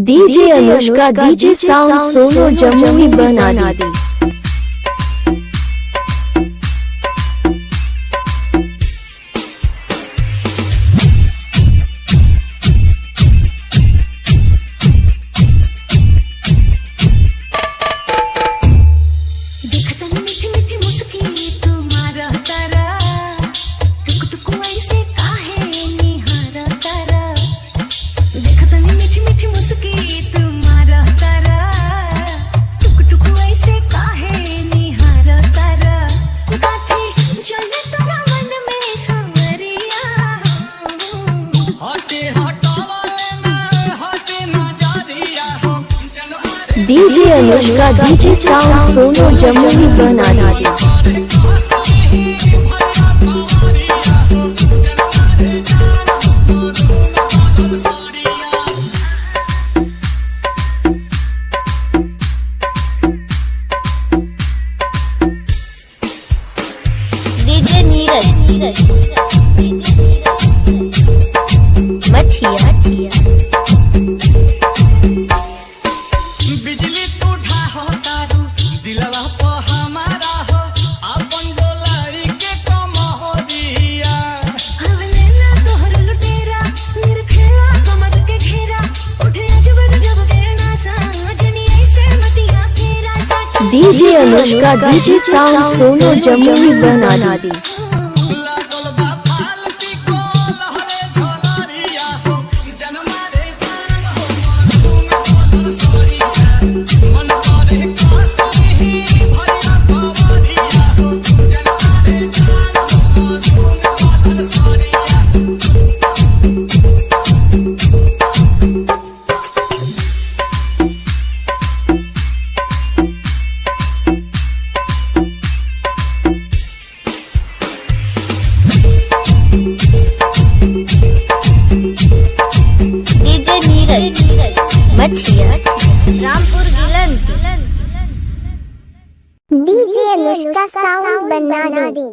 DJ Anushka DJ sound Sonu Jamui बना दी। DJ Anushka DJ sound Sonu Jamui बना दी। डीजे नीरज मठिया बिजली टूटा हो तारू दिलवा पे हमारा हो अपन डोलाई के कम हो दिया हवले ना तोहर लुटेरा मेरे खेला कमर के घेरा उठे अजब गजब के नासा जनी ऐसे मतिया फेरा सा। DJ Anushka DJ sound Sonu Jamui बना दी। लागल बा फालती को लहरे झलरिया हो जनमा रे जान हो मन सोरिया मन करे कासी भरिया खबरिया हो जनमा रे जान हो मन सोरिया डीजे नीरज मठिया रामपुर गिलन डीजे अनुष्का साउंड बना दी।